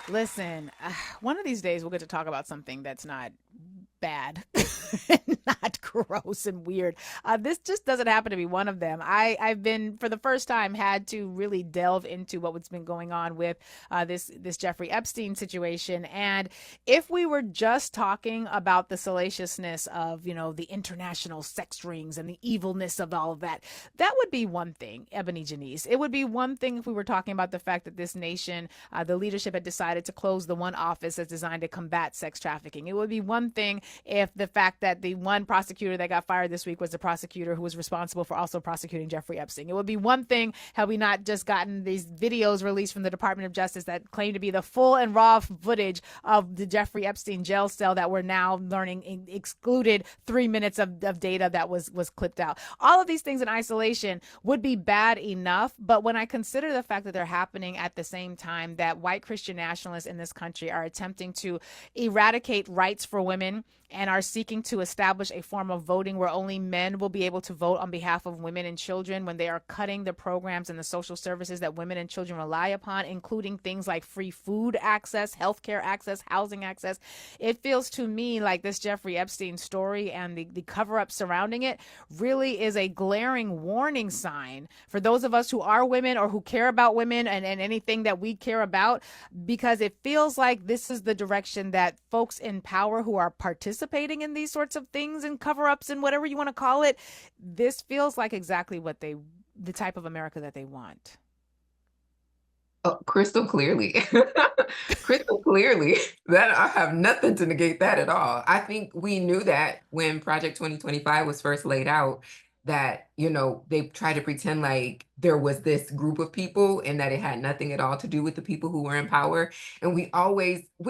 Listen, one of these days we'll get to talk about something that's not bad, not gross and weird. This just doesn't happen to be one of them. I've been, for the first time, had to really delve into what's been going on with this Jeffrey Epstein situation. And if we were just talking about the salaciousness of, the international sex rings and the evilness of all of that, that would be one thing, Ebony Janice. It would be one thing if we were talking about the fact that this nation, the leadership had decided to close the one office that's designed to combat sex trafficking. It would be one thing if the fact that the one prosecutor that got fired this week was the prosecutor who was responsible for also prosecuting Jeffrey Epstein. It would be one thing had we not just gotten these videos released from the Department of Justice that claim to be the full and raw footage of the Jeffrey Epstein jail cell that we're now learning excluded 3 minutes of data that was clipped out. All of these things in isolation would be bad enough, but when I consider the fact that they're happening at the same time that white Christian nationalists in this country are attempting to eradicate rights for women and are seeking to establish a form of voting where only men will be able to vote on behalf of women and children, when they are cutting the programs and the social services that women and children rely upon, including things like free food access, healthcare access, housing access. It feels to me like this Jeffrey Epstein story and the cover-up surrounding it really is a glaring warning sign for those of us who are women or who care about women and anything that we care about, because it feels like this is the direction that folks in power who are participating in these sorts of things and cover-ups and whatever you want to call it, this feels like exactly the type of America that they want. Oh, crystal clearly. Crystal clearly. That I have nothing to negate that at all. I think we knew that when Project 2025 was first laid out, that, they tried to pretend like there was this group of people and that it had nothing at all to do with the people who were in power. And we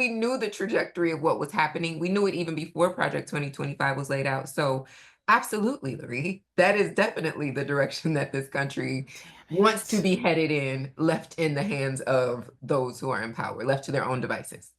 knew the trajectory of what was happening. We knew it even before Project 2025 was laid out. So absolutely, Lurie, that is definitely the direction that this country Damn wants to it. be headed in, left in the hands of those who are in power, left to their own devices.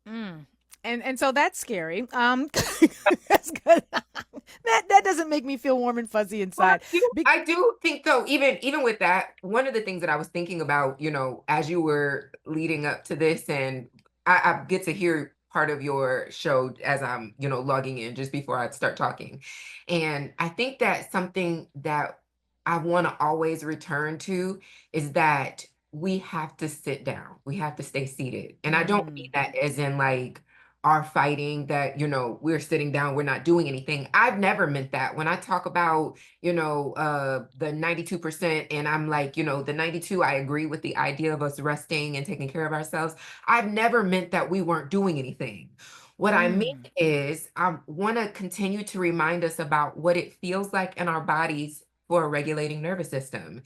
Mm. And so that's scary. That's good. That doesn't make me feel warm and fuzzy Well, inside. Be- I do think though, even with that, one of the things that I was thinking about, as you were leading up to this, and I get to hear part of your show as I'm, logging in just before I start talking. And I think that something that I want to always return to is that we have to sit down. We have to stay seated. And I don't mean mm, that as in like are fighting that, we're sitting down, we're not doing anything. I've never meant that. When I talk about, the 92%, and I'm like, the 92, I agree with the idea of us resting and taking care of ourselves. I've never meant that we weren't doing anything. What I mean mm, is, I want to continue to remind us about what it feels like in our bodies for a regulating nervous system.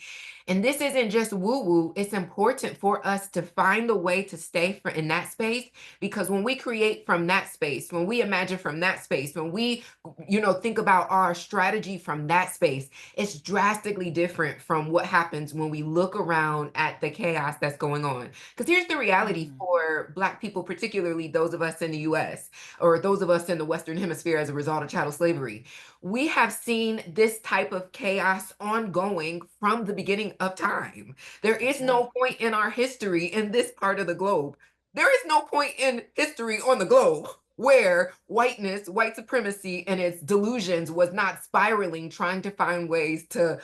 And this isn't just woo woo, it's important for us to find a way to stay in that space, because when we create from that space, when we imagine from that space, when we, think about our strategy from that space, it's drastically different from what happens when we look around at the chaos that's going on. Because here's the reality mm, for Black people, particularly those of us in the US or those of us in the Western Hemisphere as a result of chattel slavery. We have seen this type of chaos ongoing from the beginning of time. There that's is right. no point in our history in this part of the globe, there is no point in history on the globe where whiteness, white supremacy, and its delusions was not spiraling, trying to find ways to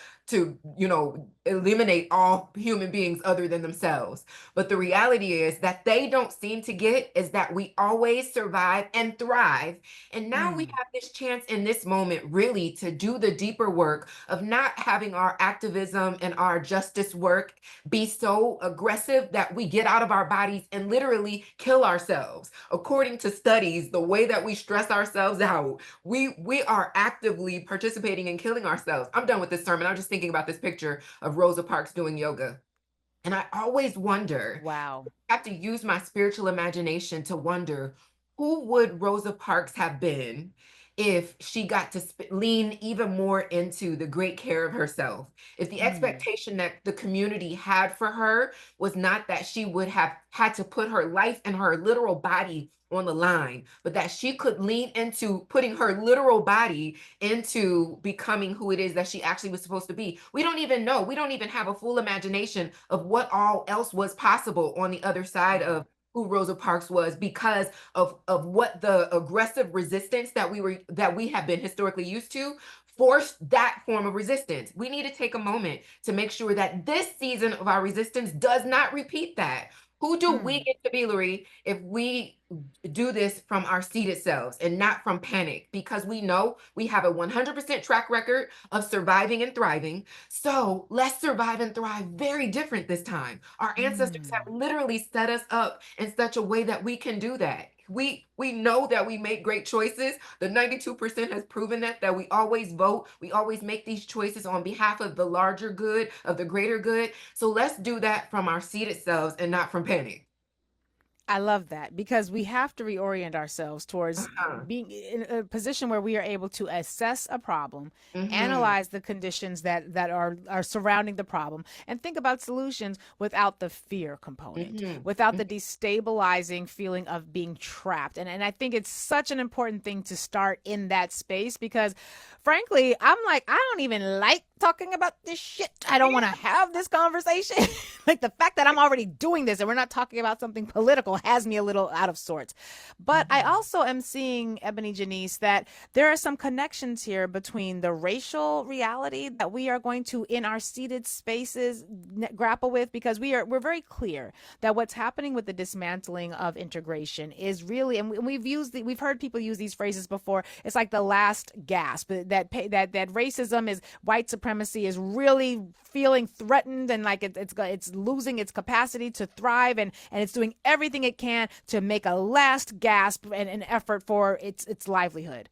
eliminate all human beings other than themselves. But the reality is that they don't seem to get is that we always survive and thrive. And now we Mm, have this chance in this moment really to do the deeper work of not having our activism and our justice work be so aggressive that we get out of our bodies and literally kill ourselves. According to studies, the way that we stress ourselves out, we are actively participating in killing ourselves. I'm done with this sermon. I'm just thinking about this picture of Rosa Parks doing yoga. And I always wonder, wow. I have to use my spiritual imagination to wonder who would Rosa Parks have been if she got to lean even more into the great care of herself. If the Mm, expectation that the community had for her was not that she would have had to put her life and her literal body on the line, but that she could lean into putting her literal body into becoming who it is that she actually was supposed to be. We don't even know. We don't even have a full imagination of what all else was possible on the other side wow. of who Rosa Parks was because of what the aggressive resistance that we have been historically used to forced that form of resistance. We need to take a moment to make sure that this season of our resistance does not repeat that. Who do we Mm. get to be, Lurie, if we do this from our seated selves and not from panic? Because we know we have a 100% track record of surviving and thriving. So let's survive and thrive very different this time. Our ancestors have Mm. literally set us up in such a way that we can do that. We know that we make great choices. The 92% has proven that we always vote. We always make these choices on behalf of the larger good, of the greater good. So let's do that from our seated selves and not from panic. I love that because we have to reorient ourselves towards Uh-huh. being in a position where we are able to assess a problem, Mm-hmm. analyze the conditions that are surrounding the problem, and think about solutions without the fear component, without Mm-hmm. the destabilizing feeling of being trapped. And I think it's such an important thing to start in that space because frankly, I'm like, I don't even like talking about this shit. I don't want to have this conversation. Like the fact that I'm already doing this and we're not talking about something political has me a little out of sorts. But I Mm-hmm. also am seeing, Ebony Janice, that there are some connections here between the racial reality that we are going to, in our seated spaces, grapple with, because we're very clear that what's happening with the dismantling of integration is really, and we've heard people use these phrases before. It's like the last gasp that racism is white supremacy is really feeling threatened and like it's losing its capacity to thrive and it's doing everything it can to make a last gasp and an effort for its livelihood.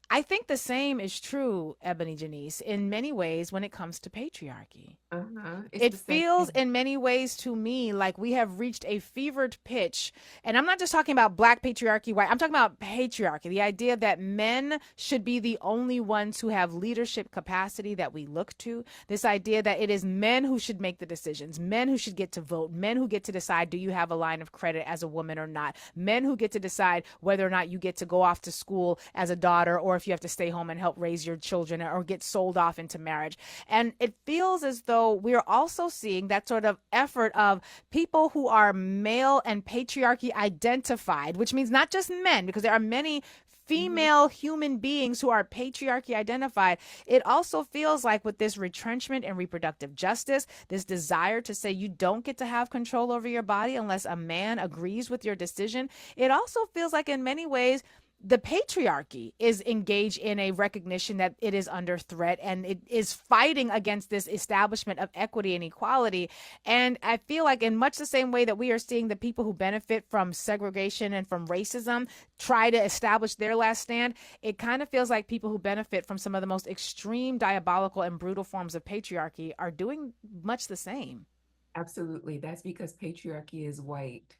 I think the same is true, Ebony Janice, in many ways when it comes to patriarchy. Uh-huh. It's It the same feels thing. in many ways to me like we have reached a fevered pitch. And I'm not just talking about black patriarchy, white. I'm talking about patriarchy, the idea that men should be the only ones who have leadership capacity that we look to. This idea that it is men who should make the decisions, men who should get to vote, men who get to decide do you have a line of credit as a woman or not, men who get to decide whether or not you get to go off to school as a daughter or if you have to stay home and help raise your children or get sold off into marriage. And it feels as though we're also seeing that sort of effort of people who are male and patriarchy identified, which means not just men, because there are many Mm-hmm. female human beings who are patriarchy identified. It also feels like with this retrenchment in reproductive justice, this desire to say you don't get to have control over your body unless a man agrees with your decision, it also feels like in many ways the patriarchy is engaged in a recognition that it is under threat and it is fighting against this establishment of equity and equality. And I feel like, in much the same way that we are seeing the people who benefit from segregation and from racism try to establish their last stand, it kind of feels like people who benefit from some of the most extreme, diabolical, and brutal forms of patriarchy are doing much the same. Absolutely. That's because patriarchy is white.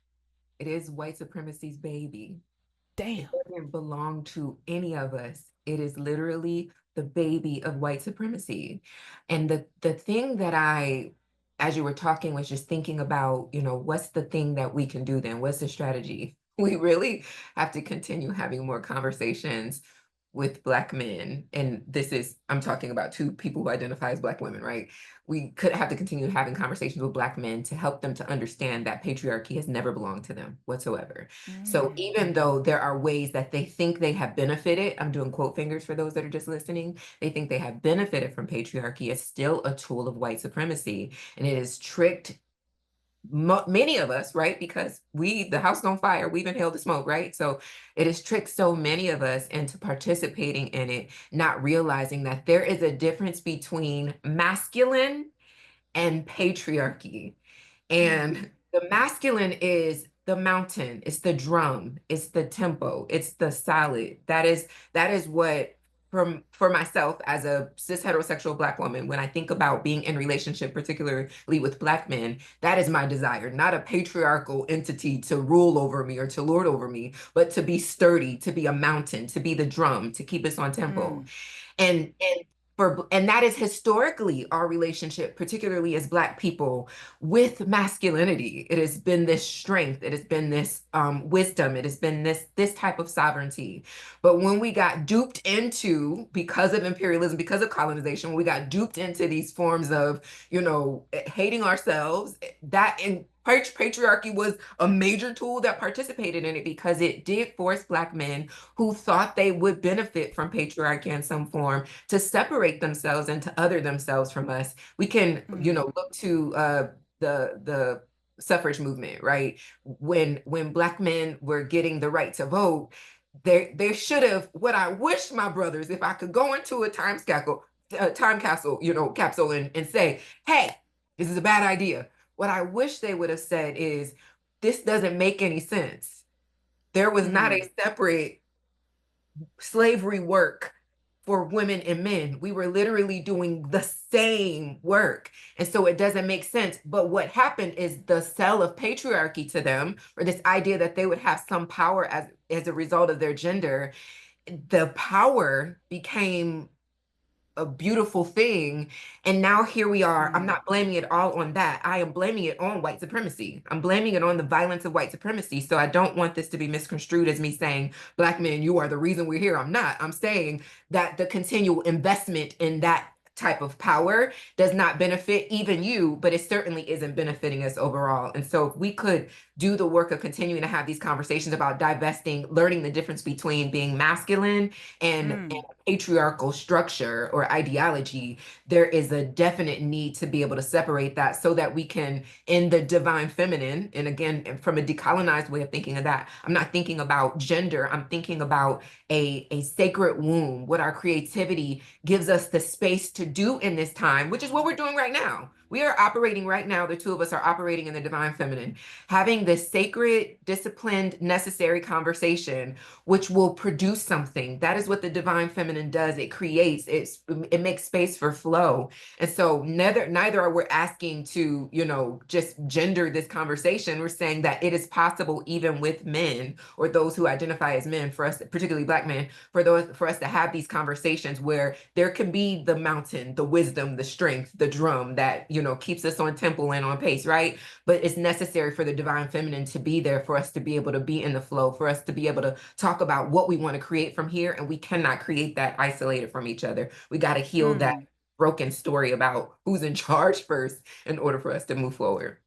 It is white supremacy's baby. It Damn. doesn't belong to any of us. It is literally the baby of white supremacy. And the thing that as you were talking, was just thinking about, what's the thing that we can do then? What's the strategy? We really have to continue having more conversations with Black men. And I'm talking about two people who identify as Black women, right? We could have to continue having conversations with Black men to help them to understand that patriarchy has never belonged to them whatsoever. So Mm. even though there are ways that they think they have benefited, I'm doing quote fingers for those that are just listening, they think they have benefited from patriarchy, it's still a tool of white supremacy. And it has tricked many of us, right? Because the house on fire, we've inhaled the smoke, right? So it has tricked so many of us into participating in it, not realizing that there is a difference between masculine and patriarchy. Mm. And the masculine is the mountain, it's the drum, it's the tempo, it's the solid. That is what, for myself as a cis heterosexual Black woman, when I think about being in relationship, particularly with Black men, that is my desire, not a patriarchal entity to rule over me or to lord over me, but to be sturdy, to be a mountain, to be the drum, to keep us on tempo. Mm. And that is historically our relationship, particularly as Black people, with masculinity. It has been this strength, it has been this wisdom, it has been this type of sovereignty. But when we got duped into, because of imperialism, because of colonization, we got duped into these forms of, hating ourselves, that in Patriarchy was a major tool that participated in it because it did force Black men who thought they would benefit from patriarchy in some form to separate themselves and to other themselves from us. We can, Mm, look to the suffrage movement, right? When Black men were getting the right to vote, they should have, what I wish my brothers, if I could go into a time capsule, capsule and say, hey, this is a bad idea. What I wish they would have said is, this doesn't make any sense. There was not mm, a separate slavery work for women and men. We were literally doing the same work. And so it doesn't make sense. But what happened is the sell of patriarchy to them, or this idea that they would have some power as a result of their gender, the power became a beautiful thing. And now here we are. I'm mm, not blaming it all on that. I am blaming it on white supremacy. I'm blaming it on the violence of white supremacy. So I don't want this to be misconstrued as me saying, Black men, you are the reason we're here. I'm not. I'm saying that the continual investment in that type of power does not benefit even you, but it certainly isn't benefiting us overall. And so if we could do the work of continuing to have these conversations about divesting, learning the difference between being masculine and mm, patriarchal structure or ideology, there is a definite need to be able to separate that so that we can, in the divine feminine, and again, from a decolonized way of thinking of that, I'm not thinking about gender, I'm thinking about a sacred womb, what our creativity gives us the space to do in this time, which is what we're doing right now. We are operating right now, the two of us are operating in the divine feminine, having this sacred, disciplined, necessary conversation which will produce something. That is what the divine feminine does. It creates, it makes space for flow. And so neither are we asking to, just gender this conversation. We're saying that it is possible even with men or those who identify as men, for us, particularly Black men, for us to have these conversations where there can be the mountain, the wisdom, the strength, the drum that, keeps us on tempo and on pace, right? But it's necessary for the divine feminine to be there for us to be able to be in the flow, for us to be able to talk about what we want to create from here. And we cannot create that isolated from each other. We got to heal that mm. broken story about who's in charge first in order for us to move forward.